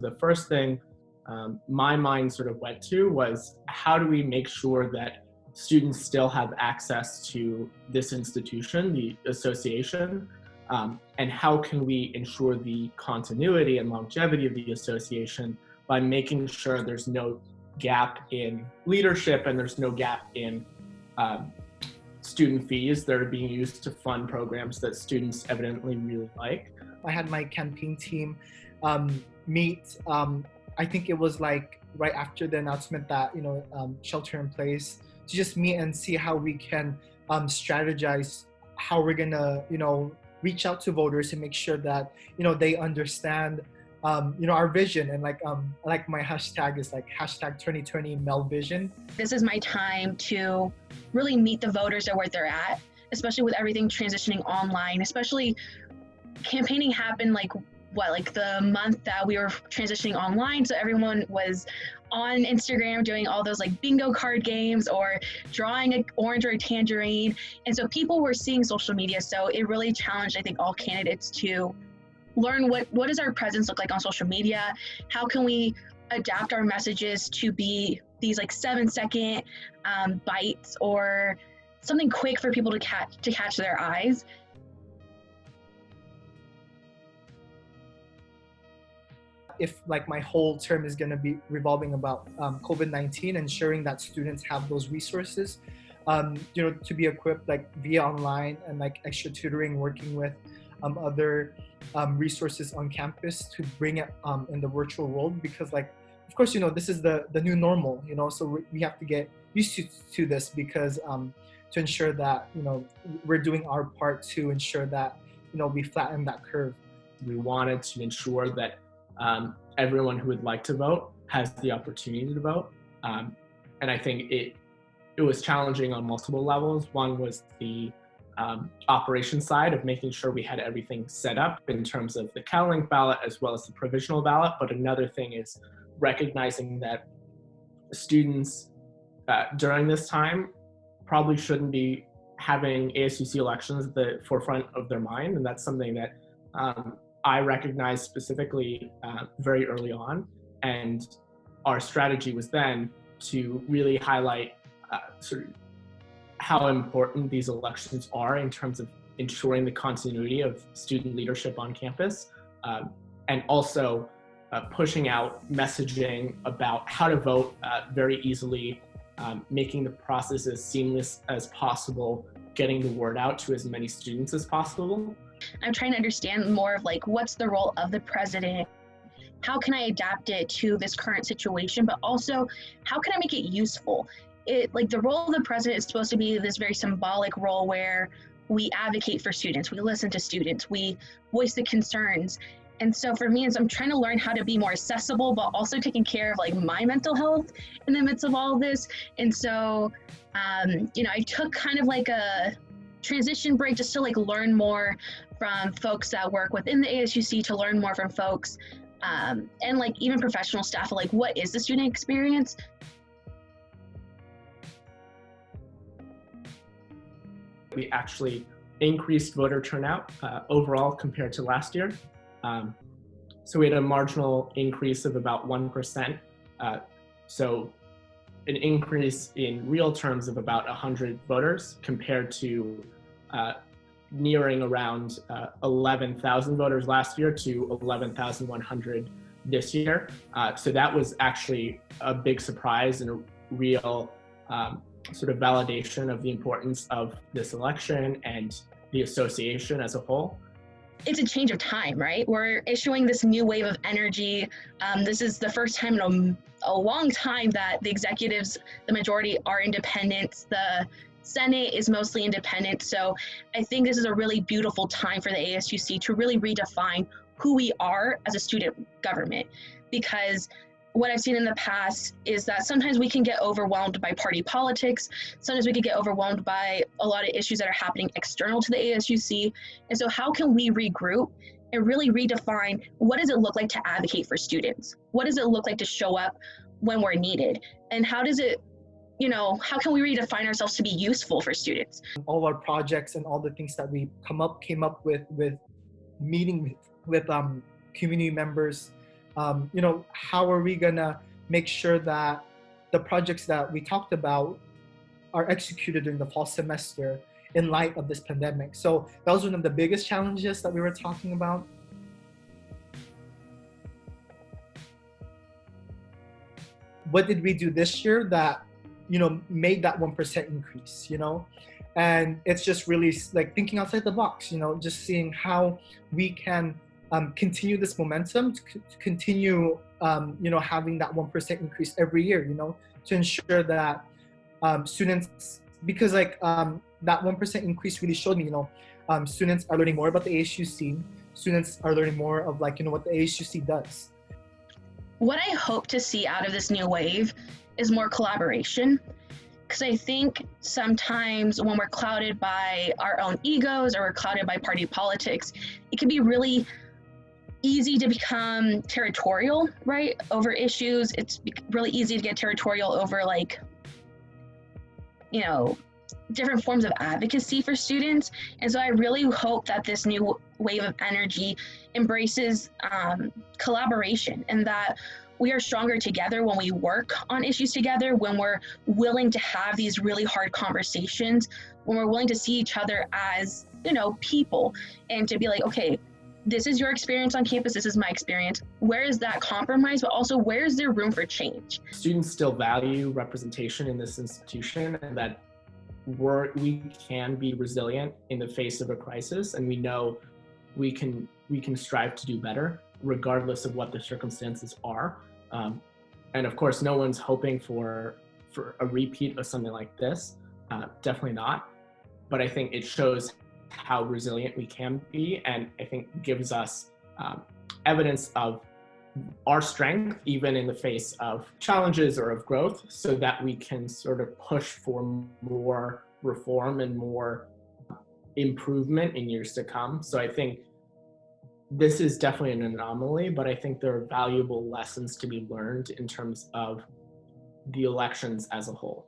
the first thing my mind sort of went to was, how do we make sure that students still have access to this institution, the association, and how can we ensure the continuity and longevity of the association by making sure there's no gap in leadership and there's no gap in student fees that are being used to fund programs that students evidently really like. I had my campaign team meet. I think it was like right after the announcement that shelter in place, to just meet and see how we can strategize how we're gonna reach out to voters and make sure that they understand our vision. And like my hashtag is like hashtag 2020 Mel Vision. This is my time to really meet the voters at where they're at, especially with everything transitioning online. Especially campaigning happened like the month that we were transitioning online, so everyone was on Instagram doing all those like bingo card games or drawing an orange or a tangerine, and so people were seeing social media. So it really challenged, I think, all candidates to learn what does our presence look like on social media. How can we adapt our messages to be these like 7-second bites or something quick for people to catch their eyes. If like my whole term is going to be revolving about COVID-19, ensuring that students have those resources, to be equipped like via online and like extra tutoring, working with other resources on campus to bring it in the virtual world, because like, of course, this is the new normal, so we have to get used to this, because to ensure that, we're doing our part to ensure that, we flatten that curve. We wanted to ensure that everyone who would like to vote has the opportunity to vote. And I think it was challenging on multiple levels. One was the operation side of making sure we had everything set up in terms of the CalLink ballot as well as the provisional ballot. But another thing is recognizing that students during this time probably shouldn't be having ASUC elections at the forefront of their mind. And that's something that I recognized specifically very early on. And our strategy was then to really highlight sort of how important these elections are in terms of ensuring the continuity of student leadership on campus, and also pushing out messaging about how to vote very easily, making the process as seamless as possible, getting the word out to as many students as possible. I'm trying to understand more of like, what's the role of the president? How can I adapt it to this current situation? But also, how can I make it useful? Like the role of the president is supposed to be this very symbolic role where we advocate for students, we listen to students, we voice the concerns. And so for me, I'm trying to learn how to be more accessible, but also taking care of like my mental health in the midst of all of this. And so, I took kind of like a transition break just to like learn more from folks that work within the ASUC, to learn more from folks and like even professional staff, like what is the student experience? We actually increased voter turnout overall compared to last year. So we had a marginal increase of about 1%. So an increase in real terms of about 100 voters compared to nearing around 11,000 voters last year to 11,100 this year. So that was actually a big surprise and a real sort of validation of the importance of this election and the association as a whole. It's a change of time, right? We're issuing this new wave of energy. This is the first time in a long time that the executives, the majority, are independent. The Senate is mostly independent. So I think this is a really beautiful time for the ASUC to really redefine who we are as a student government. Because what I've seen in the past is that sometimes we can get overwhelmed by party politics. Sometimes we can get overwhelmed by a lot of issues that are happening external to the ASUC. And so how can we regroup and really redefine what does it look like to advocate for students? What does it look like to show up when we're needed? And how does it, how can we redefine ourselves to be useful for students? All our projects and all the things that we came up with meeting with community members, How are we gonna make sure that the projects that we talked about are executed during the fall semester in light of this pandemic? So that was one of the biggest challenges that we were talking about. What did we do this year that, made that 1% increase, And it's just really like thinking outside the box, just seeing how we can continue this momentum, to continue, having that 1% increase every year, to ensure that students, because that 1% increase really showed me, students are learning more about the ASUC, students are learning more of what the ASUC does. What I hope to see out of this new wave is more collaboration. Because I think sometimes when we're clouded by our own egos or we're clouded by party politics, it can be really easy to become territorial, right, over issues. It's really easy to get territorial over different forms of advocacy for students. And so I really hope that this new wave of energy embraces collaboration, and that we are stronger together when we work on issues together, when we're willing to have these really hard conversations, when we're willing to see each other as, people, and to be like, okay, this is your experience on campus, this is my experience. Where is that compromise, but also where is there room for change? Students still value representation in this institution, and that we can be resilient in the face of a crisis, and we know we can strive to do better regardless of what the circumstances are. And of course, no one's hoping for a repeat of something like this, definitely not. But I think it shows how resilient we can be, and I think gives us evidence of our strength even in the face of challenges or of growth, so that we can sort of push for more reform and more improvement in years to come. So I think this is definitely an anomaly, but I think there are valuable lessons to be learned in terms of the elections as a whole.